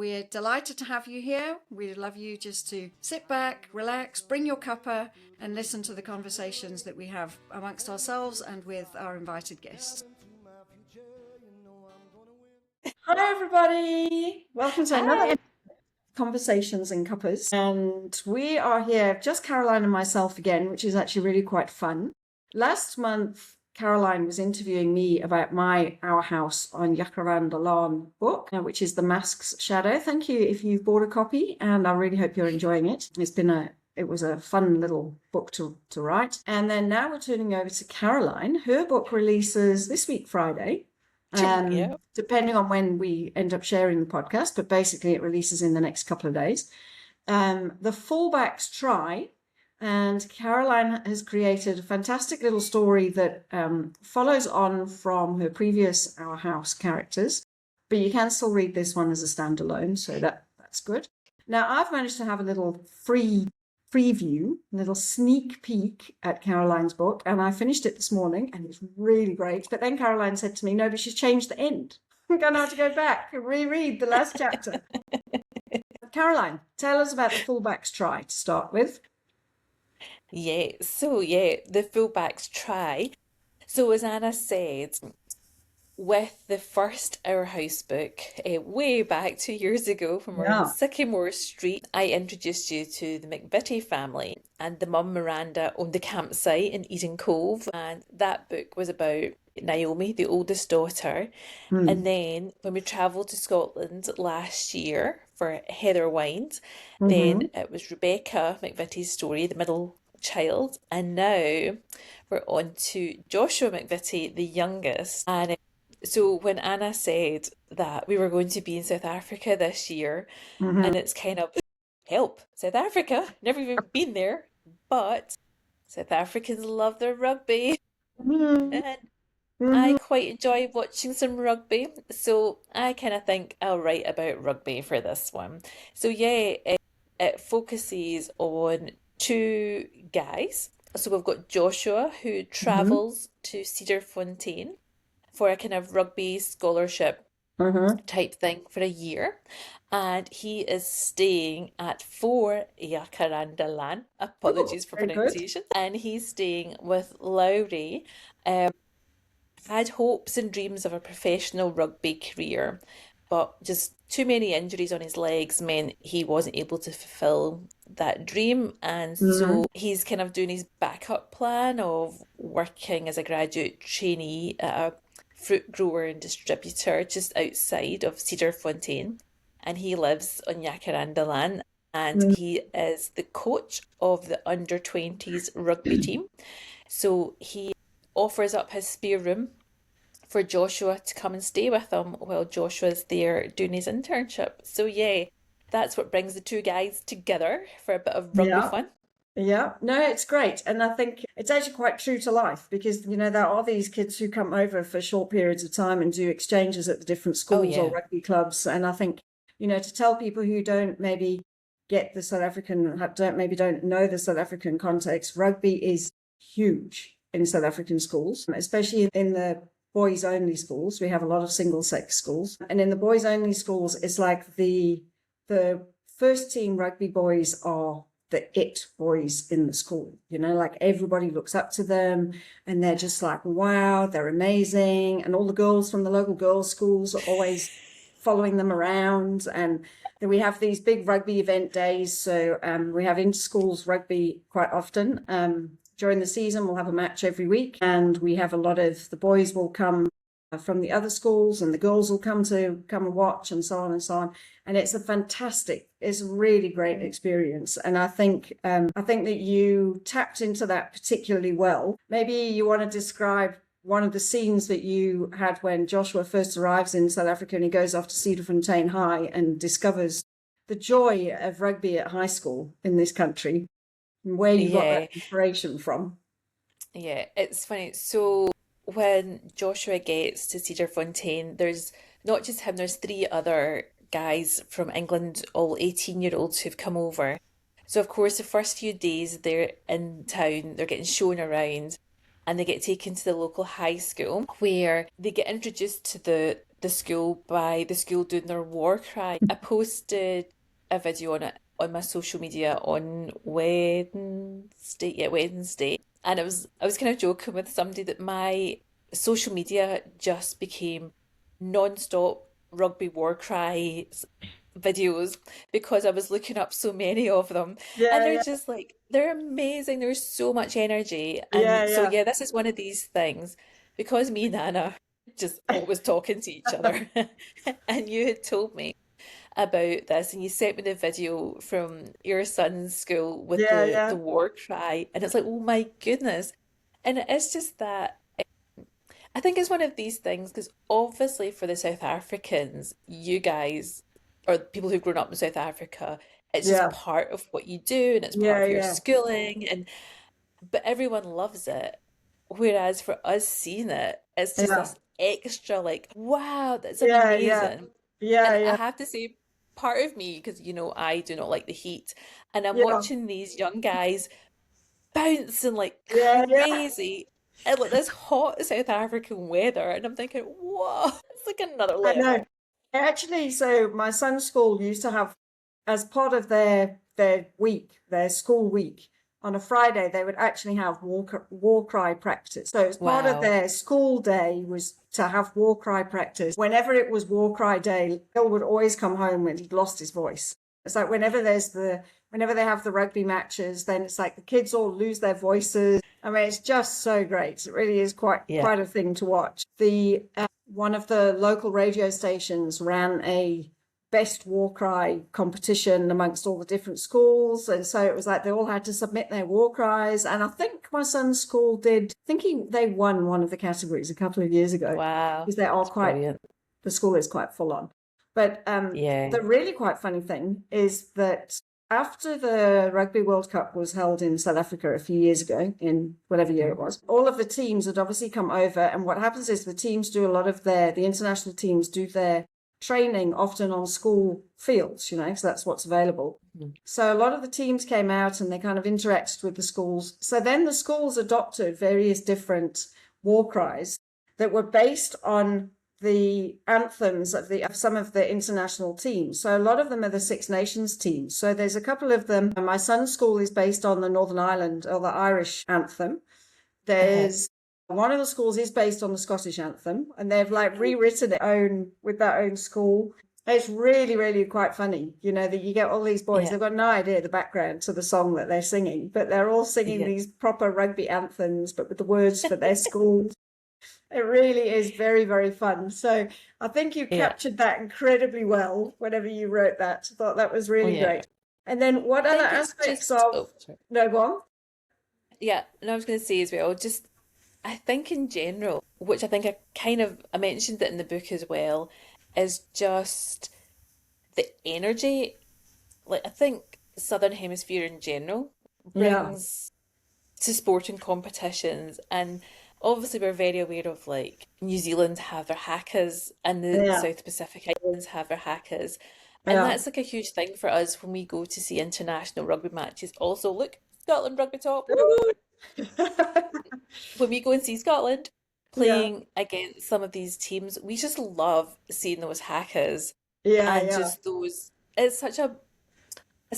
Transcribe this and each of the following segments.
We're delighted to have you here. We'd love you just to sit back, relax, bring your cuppa and listen to the conversations that we have amongst ourselves and with our invited guests. Hi everybody! Welcome to another Conversations and Cuppas. And we are here, just Caroline and myself again, which is actually really quite fun. Last month, Caroline was interviewing me about Our House on Jakaranda Laan book, which is The Mask's Shadow. Thank you if you've bought a copy, and I really hope you're enjoying it. It was a fun little book to write. And then now we're turning over to Caroline. Her book releases this week, Friday. Depending on when we end up sharing the podcast, but basically it releases in the next couple of days. The Fullback's Try, and Caroline has created a fantastic little story that follows on from her previous Our House characters, but you can still read this one as a standalone, so that's good. Now, I've managed to have a little preview, a little sneak peek at Caroline's book, and I finished it this morning, and it's really great. But then Caroline said to me, no, but she's changed the end. I'm going to have to go back and reread the last chapter. Caroline, tell us about the Fullback's Try to start with. The Fullback's Try. So as Anna said, with the first Our House book, way back 2 years ago from our Sycamore Street, I introduced you to the McVitie family, and the mum Miranda owned the campsite in Eden Cove, and that book was about Naomi, the oldest daughter. And then when we travelled to Scotland last year for Heather Wind, then it was Rebecca McVitie's story, the middle child, and now we're on to Joshua McVitie, the youngest. And so when Anna said that we were going to be in South Africa this year, and it's kind of, help, South Africa, never even been there, but South Africans love their rugby, and I quite enjoy watching some rugby, so I kind of think I'll write about rugby for this one. So it focuses on two guys. So we've got Joshua, who travels to Cedarfontein for a kind of rugby scholarship type thing for a year. And he is staying at 4 Jakaranda Laan. Apologies for pronunciation. Good. And he's staying with Laurie. Had hopes and dreams of a professional rugby career, but just too many injuries on his legs meant he wasn't able to fulfill that dream. And so he's kind of doing his backup plan of working as a graduate trainee at a fruit grower and distributor just outside of Cedarfontein. And he lives on Jakaranda Laan, and he is the coach of the under-20s rugby team. So he offers up his spare room for Joshua to come and stay with him while Joshua's there doing his internship. So that's what brings the two guys together for a bit of rugby fun. Yeah, no, it's great. And I think it's actually quite true to life because, there are these kids who come over for short periods of time and do exchanges at the different schools or rugby clubs. And I think, to tell people who don't maybe get the South African, don't know the South African context, rugby is huge in South African schools, especially in the boys only schools. We have a lot of single sex schools, and in the boys only schools, it's like the first team rugby boys are the it boys in the school, like everybody looks up to them and they're just like, wow, they're amazing. And all the girls from the local girls' schools are always following them around. And then we have these big rugby event days. So we have inter-schools rugby quite often. During the season, we'll have a match every week, and we have a lot of the boys will come from the other schools and the girls will come and watch and so on and so on. And it's a really great experience. And I think that you tapped into that particularly well. Maybe you want to describe one of the scenes that you had when Joshua first arrives in South Africa and he goes off to Cedarfontein High and discovers the joy of rugby at high school in this country, and where you got that inspiration from. Yeah, it's funny. So when Joshua gets to Cedarfontein, there's not just him, there's 3 other guys from England, all 18-year-olds who've come over. So of course, the first few days they're in town, they're getting shown around, and they get taken to the local high school where they get introduced to the the school by the school doing their war cry. I posted a video on it on my social media on Wednesday, yeah, Wednesday. And I was kind of joking with somebody that my social media just became non-stop rugby war cry videos because I was looking up so many of them, and Yeah, they're yeah, just like they're amazing. There's so much energy. yeah, And so yeah. yeah, this is one of these things because me and Anna just always talking to each other. And you had told me about this, and you sent me the video from your son's school with Yeah, the yeah, war cry, and it's like, oh my goodness. And it's just that I think it's one of these things because obviously for the South Africans, you guys or people who've grown up in South Africa, it's just yeah, part of what you do and it's part yeah, of your yeah, schooling, and but everyone loves it. Whereas for us seeing it, it's just yeah, this extra like, wow, that's yeah, yeah, amazing. yeah, And I yeah, have to say, part of me, because I do not like the heat, and I'm yeah, watching these young guys bouncing like yeah, yeah. crazy in like this hot South African weather, and I'm thinking, whoa, it's like another I know. level. Actually, so my son's school used to have, as part of their week, their school week, on a Friday, they would actually have war cry practice. So as part of Wow. their school day was to have war cry practice. Whenever it was war cry day, Bill would always come home when he'd lost his voice. It's like whenever they have the rugby matches, then it's like the kids all lose their voices. I mean, it's just so great. It really is Yeah. quite a thing to watch. The one of the local radio stations ran a best war cry competition amongst all the different schools, and so it was like they all had to submit their war cries. And I think my son's school did. Thinking they won one of the categories a couple of years ago Wow. because they are That's quite. brilliant. The school is quite full on, but Yeah. the really quite funny thing is that after the Rugby World Cup was held in South Africa a few years ago, in whatever year it was, all of the teams had obviously come over. And what happens is the teams do a lot of the international teams do their training often on school fields, so that's what's available. Mhm. So a lot of the teams came out and they kind of interacted with the schools. So then the schools adopted various different war cries that were based on the anthems of some of the international teams. So a lot of them are the Six Nations teams. So there's a couple of them. My son's school is based on the Northern Ireland or the Irish anthem. Uh-huh. There's one of the schools is based on the Scottish anthem, and they've like rewritten it own with their own school. It's really, really quite funny, that you get all these boys, Yeah. they've got no idea the background to the song that they're singing, but they're all singing Yeah. these proper rugby anthems, but with the words for their school. It really is very, very fun. So I think you Yeah. captured that incredibly well whenever you wrote that. I thought that was Oh really yeah. great. And then what I other think it's aspects just of oh sorry. no go on? Yeah, and I was gonna say as well, just I think in general, which I think I mentioned it in the book as well, is just the energy. Like I think Southern Hemisphere in general Yeah, brings to sporting competitions, and obviously we're very aware of like New Zealand have their hakas and the yeah, South Pacific Islands have their hakas, and yeah. that's like a huge thing for us when we go to see international rugby matches. Also, look, Scotland rugby top, woo! When we go and see Scotland Yeah, playing against some of these teams, we just love seeing those hakas yeah, and yeah, just those. It's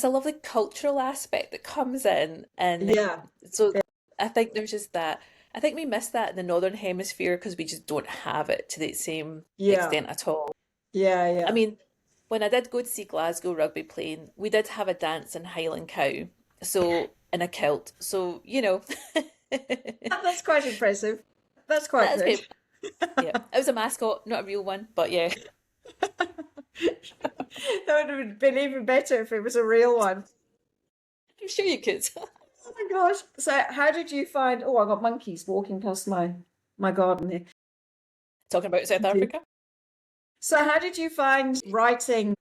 a lovely cultural aspect that comes in, and yeah, so I think there's just that. I think we miss that in the Northern Hemisphere because we just don't have it to the same yeah, extent at all. yeah, I yeah. mean, when I did go to see Glasgow rugby playing, we did have a dance in Highland Cow, so in a kilt. So, That's quite impressive. That's quite that's good. great. Yeah, it was a mascot, not a real one, but yeah, That would have been even better if it was a real one. I'm sure you could. Oh my gosh. So how did you find, oh, I got monkeys walking past my garden here. Talking about South Africa. So how did you find writing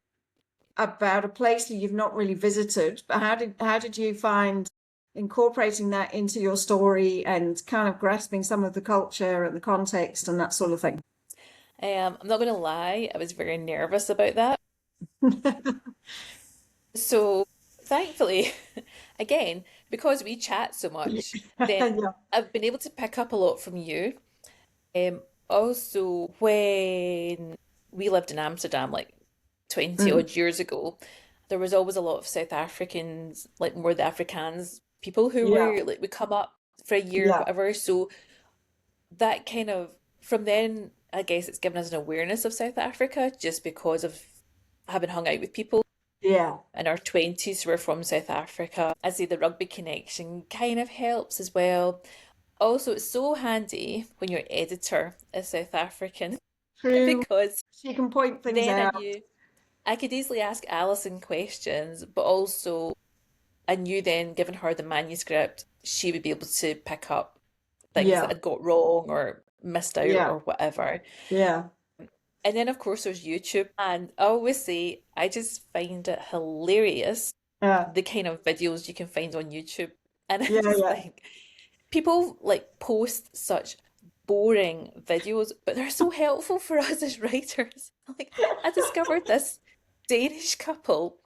about a place that you've not really visited? But how did you find incorporating that into your story and kind of grasping some of the culture and the context and that sort of thing? I'm not gonna lie, I was very nervous about that. So thankfully, again, because we chat so much, then Yeah. I've been able to pick up a lot from you. Also, when we lived in Amsterdam like 20 Mm. odd years ago, there was always a lot of South Africans, like more the Afrikaans people who Yeah, were like would come up for a year, yeah, whatever. So that kind of from then, I guess it's given us an awareness of South Africa just because of having hung out with people yeah. in our 20s who were from South Africa. I say the rugby connection kind of helps as well. Also, it's so handy when your editor is South African True. because She can point things then out. I could easily ask Alison questions, but also I knew then, given her the manuscript, she would be able to pick up things that Yeah, I'd got wrong or missed out yeah, or whatever. yeah. And then, of course, there's YouTube. And I always say, I just find it hilarious Yeah, the kind of videos you can find on YouTube. And I yeah, just yeah. think people like post such boring videos, but they're so helpful for us as writers. Like, I discovered this Danish couple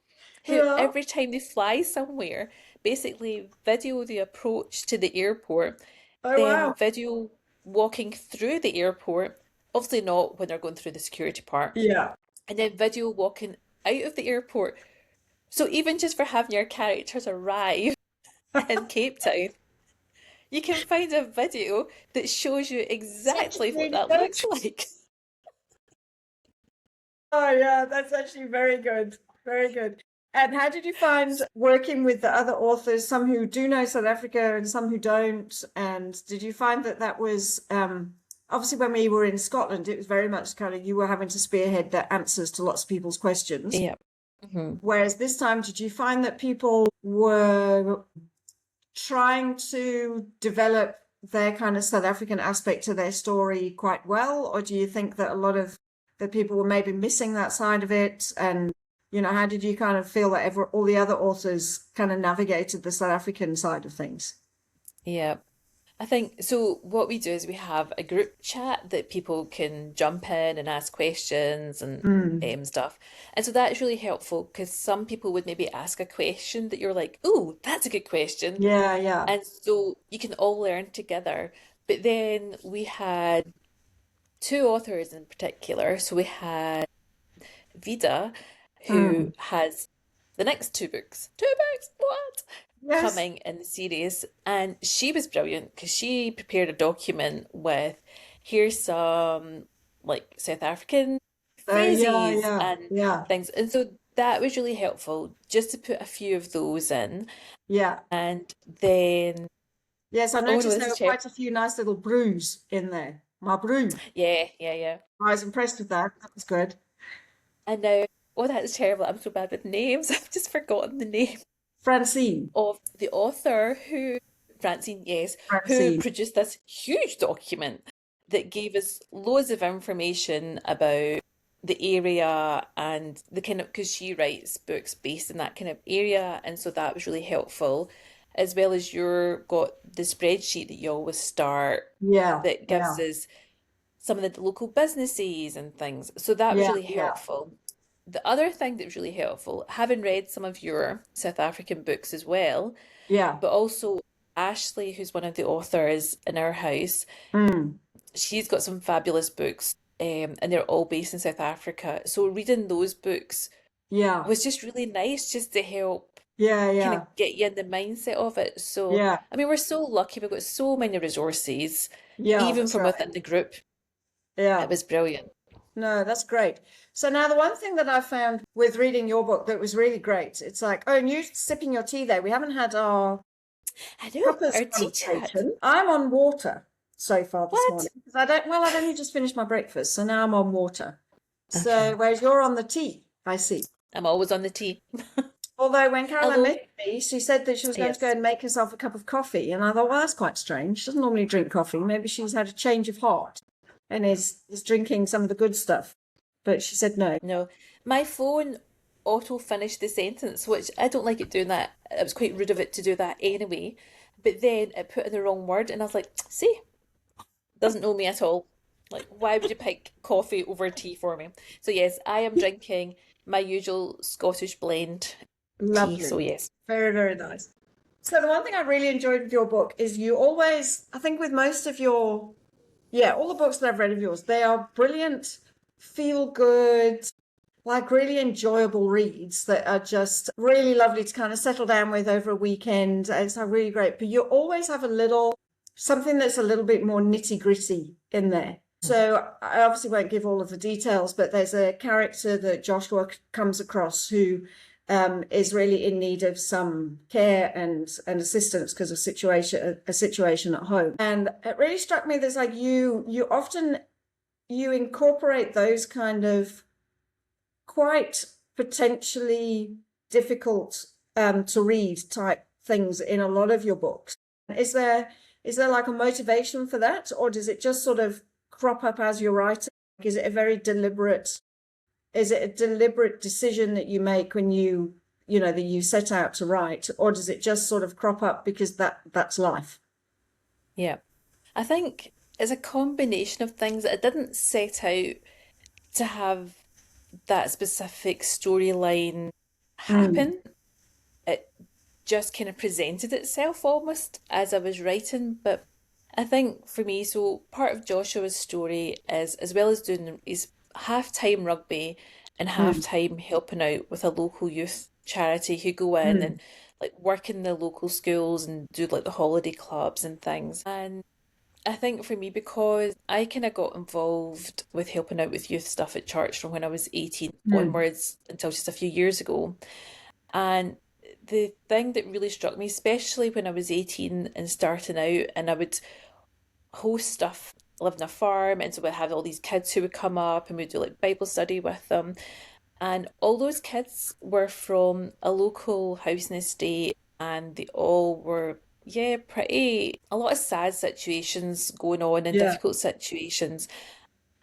who, Yeah. every time they fly somewhere, basically video the approach to the airport, Oh, then wow. video walking through the airport, obviously not when they're going through the security part, Yeah. and then video walking out of the airport. So even just for having your characters arrive in Cape Town, you can find a video that shows you It's actually exactly what really that good. looks like. Oh, yeah, that's actually very good. Very good. And how did you find working with the other authors, some who do know South Africa and some who don't? And did you find that that was obviously when we were in Scotland, it was very much kind of you were having to spearhead the answers to lots of people's questions. Yeah. Hmm. Whereas this time, did you find that people were trying to develop their kind of South African aspect to their story quite well, or do you think that a lot of the people were maybe missing that side of it? And how did you kind of feel that all the other authors kind of navigated the South African side of things? Yeah. I think so. What we do is we have a group chat that people can jump in and ask questions and Mm. stuff. And so that's really helpful because some people would maybe ask a question that you're like, oh, that's a good question. Yeah, yeah. And so you can all learn together. But then we had two authors in particular. So we had Vida, who Mm. has the next two books. Two books? What? Yes. Coming in the series. And she was brilliant because she prepared a document with here's some like South African Yeah, phrases yeah, and yeah, things. And so that was really helpful just to put a few of those in. yeah. And then, Yes, I oh no, noticed this there is were terrible. quite a few nice little brews in there. My brew. Yeah, yeah, yeah. I was impressed with that. That was good. And now, oh, that's terrible. I'm so bad with names. I've just forgotten the name Francine. of the author who, Francine, yes, who Francine. produced this huge document that gave us loads of information about the area and the kind of, because she writes books based in that kind of area. And so that was really helpful, as well as your got the spreadsheet that you always start Yeah, that gives yeah, us some of the local businesses and things. So that was yeah, really yeah, helpful. The other thing that was really helpful, having read some of your South African books as well, yeah. but also Ashley, who's one of the authors in our house, Mm. she's got some fabulous books, and they're all based in South Africa. So reading those books Yeah, was just really nice just to help yeah, kind of yeah, get you in the mindset of it. So, yeah, I mean, we're so lucky. We've got so many resources, yeah, even that's from right. within the group. It Yeah. was brilliant. No, that's great. So now the one thing that I found with reading your book that was really great, it's like, oh, and you sipping your tea there. We haven't had our I know, cuppa's our tea chat. conversation. I'm on water so far this What? morning because I've only just finished my breakfast, so now I'm on water. So Okay. whereas you're on the tea, I see. I'm always on the tea. Although when Caroline Although, met me, she said that she was going to go yes. and make herself a cup of coffee. And I thought, well, that's quite strange. She doesn't normally drink coffee. Maybe she's had a change of heart and is drinking some of the good stuff. But she said no. No. My phone auto finished the sentence, which I don't like it doing that. It was quite rude of it to do that anyway. But then it put in the wrong word, and I was like, see, doesn't know me at all. Like, why would you pick coffee over tea for me? So, yes, I am drinking my usual Scottish blend tea. So, Lovely. yes. Very, very nice. So the one thing I really enjoyed with your book is you always, I think with most of your, yeah, all the books that I've read of yours, they are brilliant feel good, like really enjoyable reads that are just really lovely to kind of settle down with over a weekend. It's really great. But you always have a little something that's a little bit more nitty gritty in there. So I obviously won't give all of the details, but there's a character that Joshua comes across who is really in need of some care and assistance because of a situation at home. And it really struck me that like you often you incorporate those kind of quite potentially difficult to read type things in a lot of your books. Is there like a motivation for that, or does it just sort of crop up as you're writing? Is it a deliberate decision that you make when that you set out to write, or does it just sort of crop up because that's life? Yeah. I think it's a combination of things that I didn't set out to have that specific storyline Mm, happen. It just kind of presented itself almost as I was writing. But I think for me, so part of Joshua's story is, as well as doing his half-time rugby and mm, half-time helping out with a local youth charity who go in and mm, like work in the local schools and do like the holiday clubs and things. And I think for me, because I kind of got involved with helping out with youth stuff at church from when I was 18 mm, onwards until just a few years ago. And the thing that really struck me, especially when I was 18 and starting out, and I would host stuff, live on a farm, and so we'd have all these kids who would come up and we'd do like Bible study with them. And all those kids were from a local housing estate, and they all were, yeah, pretty, a lot of sad situations going on and yeah, difficult situations,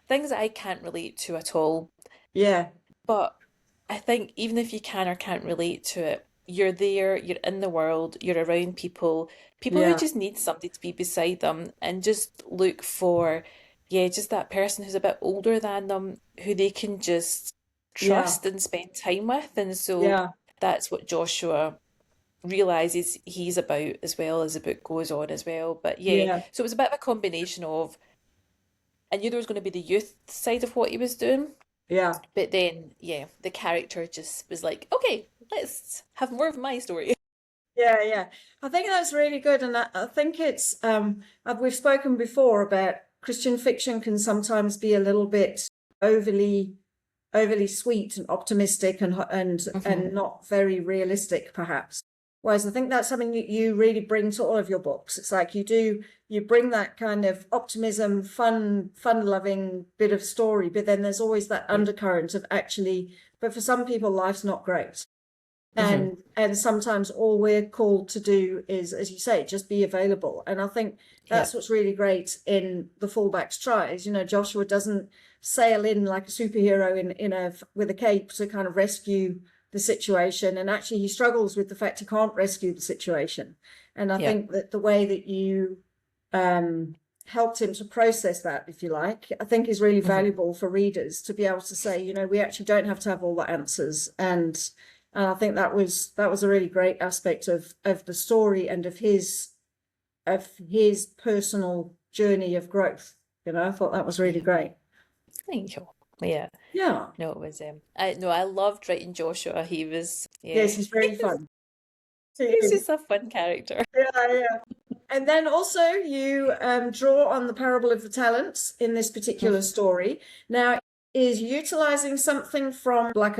things that I can't relate to at all. yeah, But I think even if you can or can't relate to it, you're there, you're in the world, you're around people who yeah, just need somebody to be beside them and just look for, yeah, just that person who's a bit older than them who they can just yeah, trust and spend time with. And so yeah, that's what Joshua realizes he's about as well as the book goes on as well. But yeah, yeah, so it was a bit of a combination of I knew there was going to be the youth side of what he was doing, yeah. but then, yeah, the character just was like, okay, let's have more of my story. Yeah, yeah. I think that's really good, and I think it's we've spoken before about Christian fiction can sometimes be a little bit overly overly sweet and optimistic and Hmm. not very realistic, perhaps. Whereas I think that's something you really bring to all of your books. It's like you bring that kind of optimism, fun loving bit of story, but then there's always that Yeah. undercurrent of actually, but for some people, life's not great. Hmm. And sometimes all we're called to do is, as you say, just be available. And I think Yeah. that's what's really great in the Fullback's tries. Joshua doesn't sail in like a superhero in a with a cape to kind of rescue the situation, and actually he struggles with the fact he can't rescue the situation. And I Yeah. think that the way that you um helped him to process that, if you like, I think is really Hmm. valuable for readers to be able to say, we actually don't have to have all the answers. And I think that was a really great aspect of the story and of his personal journey of growth. I thought that was really Yeah. great. Thank you. Yeah. Yeah. No, it was I loved writing Joshua. He was, Yes, yeah. he's very fun. He He's is. just a fun character. Yeah, yeah. And then also you draw on the parable of the talents in this particular Mhm. story. Now, is utilizing something from like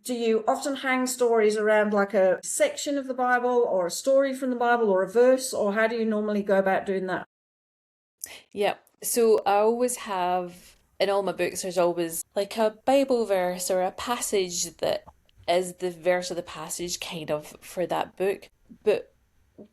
do you often hang stories around like a section of the Bible or a story from the Bible or a verse, or how do you normally go about doing that? Yeah. So I always have in all my books, there's always like a Bible verse or a passage that is the verse of the passage kind of for that book. But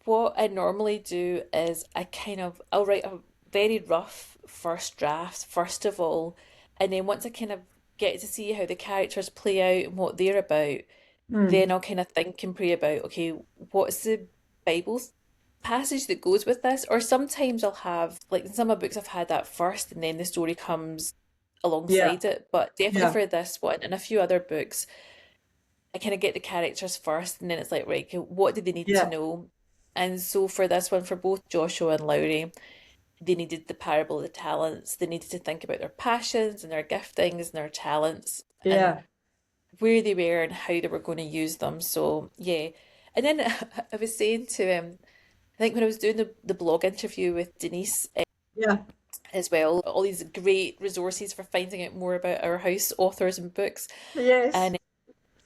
what I normally do is I'll write a very rough first draft, first of all, and then once I kind of get to see how the characters play out and what they're about, Hmm. then I'll kind of think and pray about, okay, what's the Bible passage that goes with this? Or sometimes I'll have, like in some of my books, I've had that first and then the story comes Yeah, alongside it. But definitely yeah, for this one and a few other books, I kind of get the characters first and then it's like, right, okay, what do they need to yeah, know? And so for this one, for both Joshua and Lowry, they needed the parable of the talents. They needed to think about their passions and their giftings and their talents and Yeah. where they were and how they were going to use them. So yeah. And then I was saying to I think when I was doing the blog interview with Denise Yeah. as well, all these great resources for finding out more about our house authors and books. Yes. And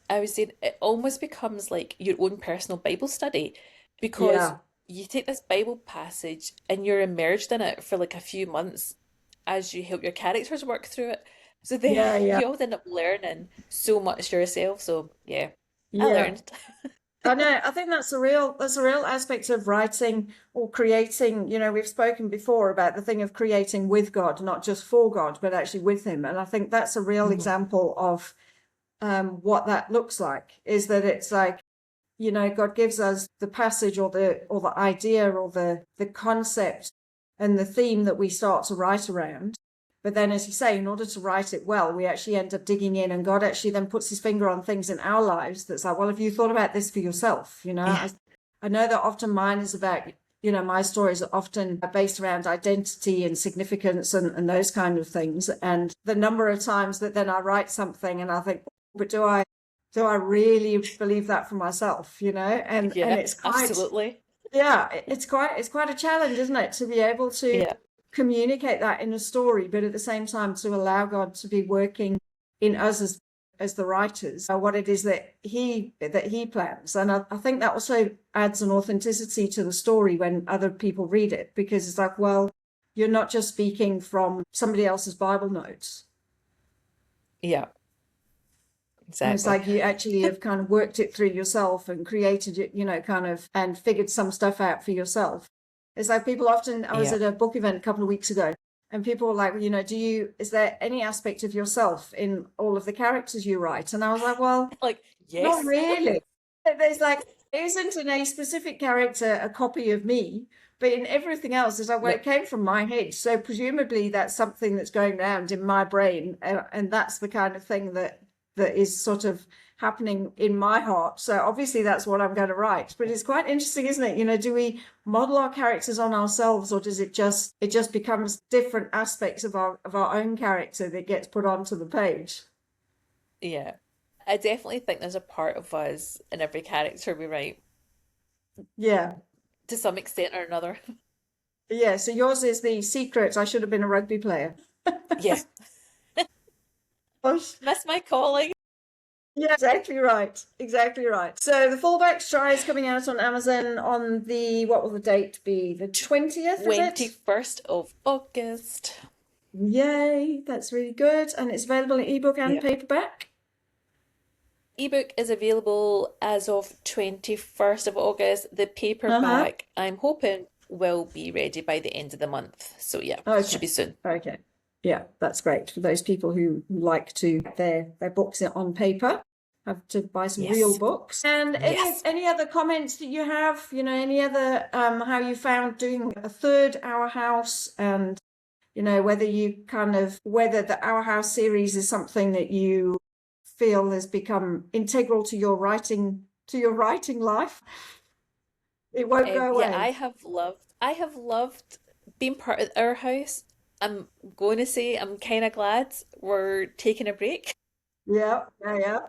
I was saying it almost becomes like your own personal Bible study because Yeah. you take this Bible passage and you're immersed in it for like a few months as you help your characters work through it. So then Yeah. Yeah. you all end up learning so much yourself. So yeah, I Yeah. learned. I know. I think that's a real aspect of writing or creating. We've spoken before about the thing of creating with God, not just for God, but actually with Him. And I think that's a real Mhm. example of what that looks like. Is that it's like, God gives us the passage or the idea or the concept and the theme that we start to write around. But then, as you say, in order to write it well, we actually end up digging in, and God actually then puts his finger on things in our lives that's like, well, have you thought about this for yourself? Yeah. I know that often mine is about, my stories are often based around identity and significance and those kind of things. And the number of times that then I write something and I think, but do I really believe that for myself? And Yeah, it's quite, absolutely. yeah, it's quite a challenge, isn't it, to be able to Yeah. communicate that in a story, but at the same time to allow God to be working in us as the writers, what it is that he plans. And I think that also adds an authenticity to the story when other people read it, because it's like, well, you're not just speaking from somebody else's Bible notes. Yeah, It's exactly. like you actually have kind of worked it through yourself and created it, kind of, and figured some stuff out for yourself. It's like people often, I was Yeah. at a book event a couple of weeks ago, and people were like, is there any aspect of yourself in all of the characters you write? And I was like, well, Like, not yes. really. There's like, isn't in a specific character a copy of me, but in everything else, it's like, well, it Yep. came from my head. So presumably that's something that's going around in my brain. And that's the kind of thing that is sort of happening in my heart. So obviously that's what I'm going to write. But it's quite interesting, isn't it? Do we model our characters on ourselves, or does it just becomes different aspects of our own character that gets put onto the page? Yeah. I definitely think there's a part of us in every character we write Yeah. to some extent or another. Yeah. So yours is the secret. I should have been a rugby player. Yeah. Gosh. Miss my calling. Yeah, exactly right. Exactly right. So the Fullback try is coming out on Amazon on what will the date be? The 20th, is it? 21st of August. Yay, that's really good. And it's available in ebook and Yeah. paperback. Ebook is available as of 21st of August. The Uh-huh. paperback, I'm hoping, will be ready by the end of the month. So yeah, should Okay. be soon. Okay. Yeah, that's great for those people who like to get their books on paper. Have to buy some real Yes. books. And any Yes. any other comments that you have? Any other how you found doing a third Our House, and whether the Our House series is something that you feel has become integral to your writing life. It won't go Yeah, away. I have loved being part of our house. I'm going to say I'm kind of glad we're taking a break Yeah, yeah, yeah.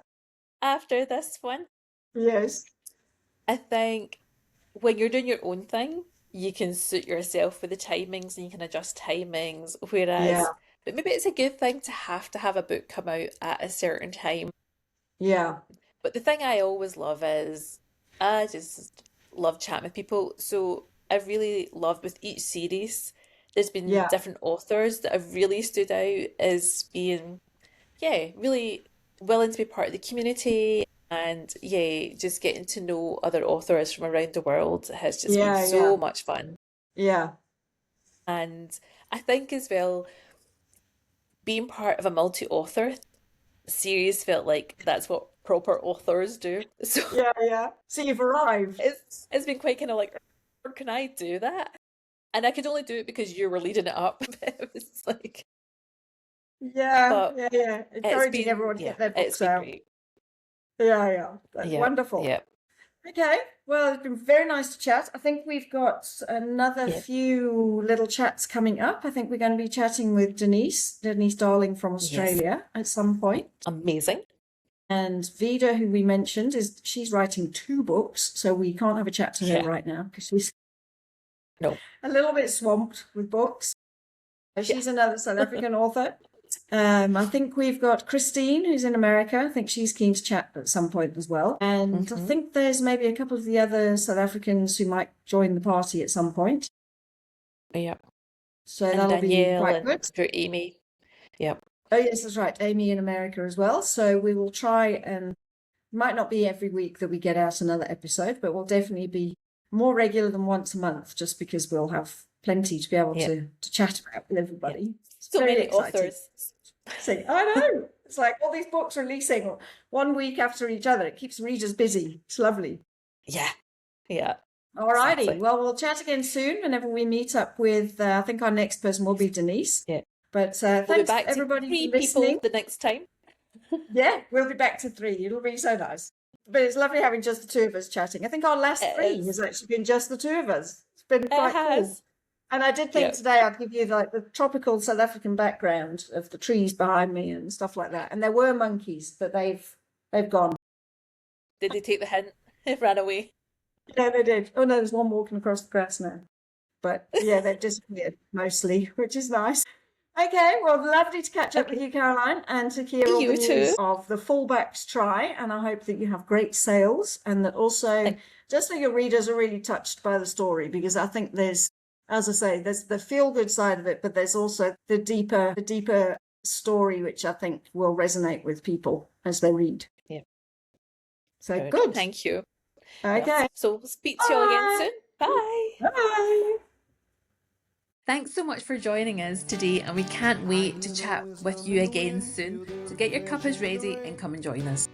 after this one. Yes. I think when you're doing your own thing, you can suit yourself with the timings and you can adjust timings. Yeah, But maybe it's a good thing to have a book come out at a certain time. yeah, But the thing I always love is I just love chatting with people. So I've really loved with each series, there's been yeah, different authors that have really stood out as being, yeah, really willing to be part of the community. And yeah, just getting to know other authors from around the world has just been yeah, yeah, so much fun. yeah, And I think as well, being part of a multi-author series felt like that's what proper authors do. So yeah, yeah. So you've arrived. it's been quite kind of like, or can I do that? And I could only do it because you were leading it up. It was like, Yeah, but yeah, yeah. Encouraging everyone to get their it's books been out. great. Yeah, yeah. That's Yeah, wonderful. yeah. Okay, well, it's been very nice to chat. I think we've got another few little chats coming up. I think we're going to be chatting with Denise Darling from Australia at some point. Amazing. And Vida, who we mentioned, she's writing 2 books, so we can't have a chat to her right now because she's a little bit swamped with books. She's another South African author. I think we've got Christine, who's in America. I think she's keen to chat at some point as well. And I think there's maybe a couple of the other South Africans who might join the party at some point. Yeah. So and that'll Danielle be quite good. Through Amy. Yep. Oh, yes, that's right. Amy in America as well. So we will try, and might not be every week that we get out another episode, but we'll definitely be more regular than once a month, just because we'll have plenty to be able to chat about with everybody. So many authors. I know. It's like all these books releasing 1 week after each other. It keeps readers busy. It's lovely. Yeah. Yeah. All righty. Exactly. Well, we'll chat again soon whenever we meet up with, I think our next person will be Denise. Yeah. But thanks to everybody for listening. The next time. Yeah, we'll be back to 3. It'll be so nice. But it's lovely having just the 2 of us chatting. I think our last 3 has actually been just the 2 of us. It's been quite cool. And I did think today I'd give you like the tropical South African background of the trees behind me and stuff like that. And there were monkeys, but they've gone. Did they take the hint? They ran away. Yeah, they did. Oh no, there's one walking across the grass now. But yeah, they've disappeared mostly, which is nice. Okay, well, lovely to catch up with you, Caroline, and to hear all the news of the Fullback's try. And I hope that you have great sales, and that also just so your readers are really touched by the story, because I think there's, as I say, there's the feel-good side of it, but there's also the deeper story, which I think will resonate with people as they read. Yeah. So good. Thank you. Okay. Yes. So we'll speak to you all again soon. Bye. Bye. Thanks so much for joining us today, and we can't wait to chat with you again soon. So get your cuppas ready and come and join us.